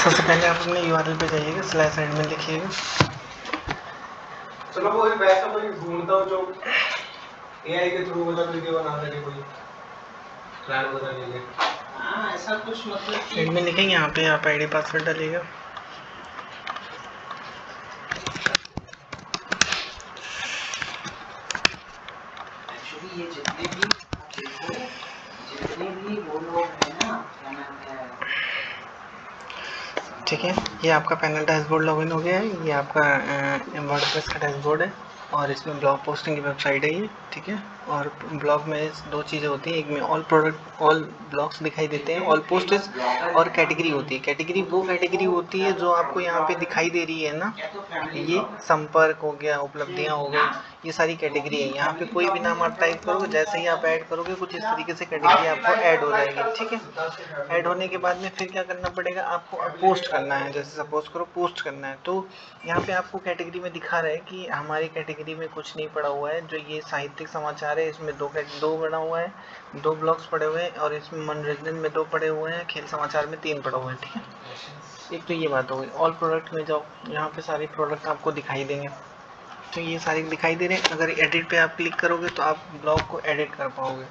सबसे पहले आप अपने URL पे जाइएगा, स्लैश एडमिन लिखिएगा। चलो वो वैसा कोई ढूंढता हो जो AI के थ्रू मतलब वीडियो बना सके, कोई प्लान वगैरह ले ले। हाँ ऐसा कुछ मतलब एडमिन लिखेंगे, यहाँ पे आप ID पासवर्ड डालिएगा। एक्चुअली ये जितने भी देखो, जितने भी वो लोग हैं ना, क्या नाम है, ठीक है, ये आपका पैनल डैशबोर्ड लॉगिन हो गया है। ये आपका वर्डप्रेस का डैशबोर्ड है और इसमें ब्लॉग पोस्टिंग की वेबसाइट है ये, ठीक है। और ब्लॉग में दो चीज़ें होती हैं, एक में ऑल प्रोडक्ट ऑल ब्लॉग्स दिखाई देते हैं, ऑल पोस्टेज, और कैटेगरी होती है। कैटेगरी वो कैटेगरी होती है जो आपको यहाँ पे दिखाई दे रही है ना, ये संपर्क हो गया, उपलब्धियाँ हो गई, ये सारी कैटेगरी है। यहाँ पे कोई भी नाम आप टाइप करोगे, जैसे ही आप ऐड करोगे कुछ इस तरीके से कैटेगरी आपको ऐड हो जाएगी, ठीक है। ऐड होने के बाद में फिर क्या करना पड़ेगा आपको, अब पोस्ट करना है। जैसे सपोज करो पोस्ट करना है, तो यहाँ पे आपको कैटेगरी में दिखा रहा है कि हमारी कैटेगरी में कुछ नहीं पड़ा हुआ है। जो ये साहित्यिक समाचार है इसमें दो पड़ा हुआ है, 2 ब्लॉग्स पड़े हुए हैं, और इसमें मनोरंजन में 2 पड़े हुए हैं, खेल समाचार में 3 पड़ा हुआ है, ठीक है। एक तो ये बात हो गई। ऑल प्रोडक्ट में जाओ, यहाँ पे सारे प्रोडक्ट आपको दिखाई देंगे, तो ये सारे दिखाई दे रहे हैं। अगर एडिट पे आप क्लिक करोगे तो आप ब्लॉग को एडिट कर पाओगे।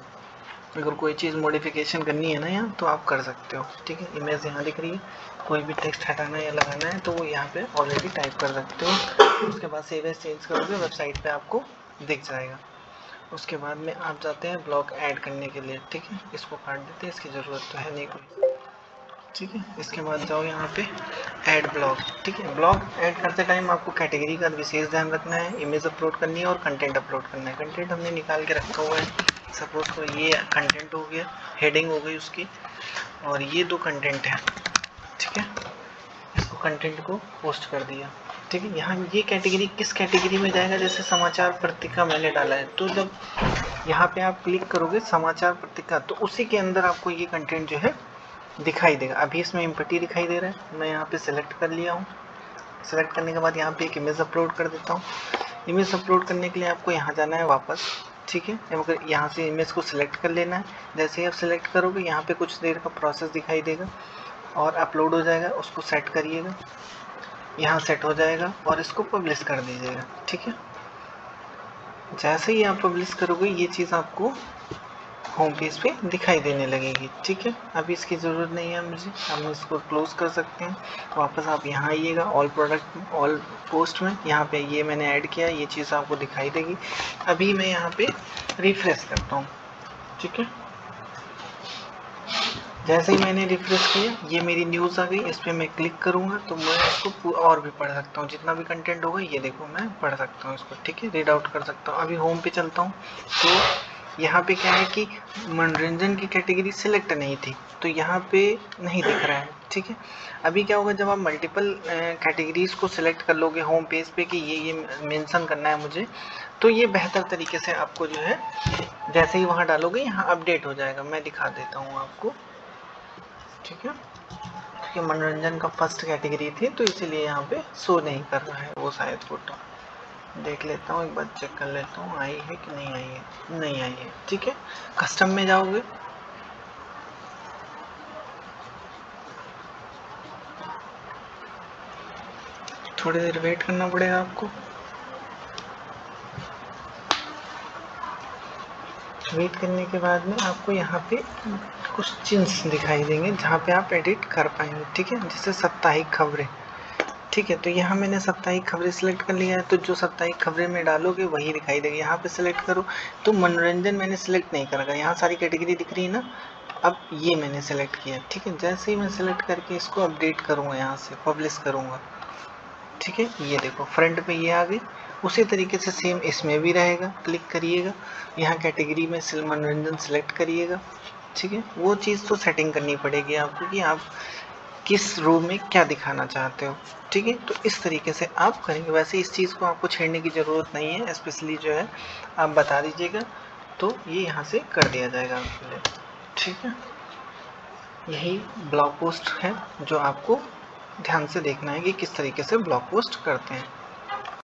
अगर कोई चीज़ मॉडिफिकेशन करनी है ना यहाँ, तो आप कर सकते हो, ठीक है। इमेज यहाँ दिख रही है, कोई भी टेक्स्ट हटाना है या लगाना है तो वो यहाँ पे ऑलरेडी टाइप कर सकते हो। उसके बाद सेव एज चेंज करोगे, वेबसाइट पे आपको दिख जाएगा। उसके बाद में आप जाते हैं ब्लॉग ऐड करने के लिए, ठीक है। इसको काट देते हैं, इसकी ज़रूरत तो है नहीं कोई, ठीक है। इसके बाद जाओ यहाँ पे ऐड ब्लॉग, ठीक है। ब्लॉग ऐड करते टाइम आपको कैटेगरी का विशेष ध्यान रखना है, इमेज अपलोड करनी है और कंटेंट अपलोड करना है। कंटेंट हमने निकाल के रखा हुआ है, सपोज तो ये कंटेंट हो गया, हेडिंग हो गई उसकी, और ये 2 कंटेंट है, ठीक है। इसको कंटेंट को पोस्ट कर दिया, ठीक है। यहाँ ये कैटेगरी किस कैटेगरी में जाएगा, जैसे समाचार पत्रिका मैंने डाला है, तो जब यहाँ पे आप क्लिक करोगे समाचार पत्रिका, तो उसी के अंदर आपको ये कंटेंट जो है दिखाई देगा। अभी इसमें एम्पटी दिखाई दे रहा है, मैं यहाँ पे सेलेक्ट कर लिया हूँ। सेलेक्ट करने के बाद यहाँ पे एक इमेज अपलोड कर देता हूँ। इमेज अपलोड करने के लिए आपको यहाँ जाना है वापस, ठीक है। मगर यहाँ से इमेज को सिलेक्ट कर लेना है। जैसे ही आप सिलेक्ट करोगे यहाँ पे कुछ देर का प्रोसेस दिखाई देगा और अपलोड हो जाएगा। उसको सेट करिएगा, यहाँ सेट हो जाएगा और इसको पब्लिश कर दीजिएगा, ठीक है। जैसे ही आप पब्लिश करोगे ये चीज़ आपको होम पेज पे दिखाई देने लगेगी, ठीक है। अभी इसकी ज़रूरत नहीं है मुझे, हम इसको क्लोज कर सकते हैं। वापस आप यहाँ आइएगा, ऑल प्रोडक्ट ऑल पोस्ट में, यहाँ पे ये मैंने ऐड किया, ये चीज़ आपको दिखाई देगी। अभी मैं यहाँ पे रिफ्रेश करता हूँ, ठीक है। जैसे ही मैंने रिफ्रेश किया ये मेरी न्यूज़ आ गई, इस पर मैं क्लिक करूँगा तो मैं इसको और भी पढ़ सकता हूँ। जितना भी कंटेंट होगा ये देखो मैं पढ़ सकता हूँ इसको, ठीक है, रीड आउट कर सकता हूँ। अभी होम पे चलता हूँ तो यहाँ पे क्या है कि मनोरंजन की कैटेगरी सिलेक्ट नहीं थी, तो यहाँ पे नहीं दिख रहा है, ठीक है। अभी क्या होगा, जब आप मल्टीपल कैटेगरीज को सिलेक्ट कर लोगे होम पेज पे कि ये मेंशन करना है मुझे, तो ये बेहतर तरीके से आपको जो है जैसे ही वहाँ डालोगे यहाँ अपडेट हो जाएगा। मैं दिखा देता हूँ आपको, ठीक है। क्योंकि मनोरंजन का फर्स्ट कैटेगरी थी तो इसीलिए यहाँ पे शो नहीं कर रहा है वो शायद फोटो। देख लेता हूँ, एक बार चेक कर लेता हूँ आई है कि नहीं आई है। नहीं आई है, ठीक है। कस्टम में जाओगे, थोड़ी देर वेट करना पड़ेगा आपको। वेट करने के बाद में आपको यहाँ पे कुछ चिन्ह दिखाई देंगे जहाँ पे आप एडिट कर पाएंगे, ठीक है। जैसे साप्ताहिक खबरें, ठीक है। तो यहाँ मैंने साप्ताहिक खबरें सिलेक्ट कर लिया है, तो जो साप्ताहिक खबरें में डालोगे वही दिखाई देगी। यहाँ पे सिलेक्ट करो तो मनोरंजन मैंने सिलेक्ट नहीं करा, यहाँ सारी कैटेगरी दिख रही है ना, अब ये मैंने सेलेक्ट किया, ठीक है। जैसे ही मैं सिलेक्ट करके इसको अपडेट करूँगा, यहाँ से पब्लिश करूँगा, ठीक है। ये देखो फ्रंट पे ये आ गई। उसी तरीके से सेम इसमें भी रहेगा। क्लिक करिएगा, यहाँ कैटेगरी में मनोरंजन सिलेक्ट करिएगा, ठीक है। वो चीज़ तो सेटिंग करनी पड़ेगी आपको कि आप किस रो में क्या दिखाना चाहते हो, ठीक है। तो इस तरीके से आप करेंगे। वैसे इस चीज़ को आपको छेड़ने की ज़रूरत नहीं है, स्पेशली जो है आप बता दीजिएगा तो ये यहाँ से कर दिया जाएगा आपके लिए, ठीक है। यही ब्लॉग पोस्ट है जो आपको ध्यान से देखना है कि किस तरीके से ब्लॉग पोस्ट करते हैं।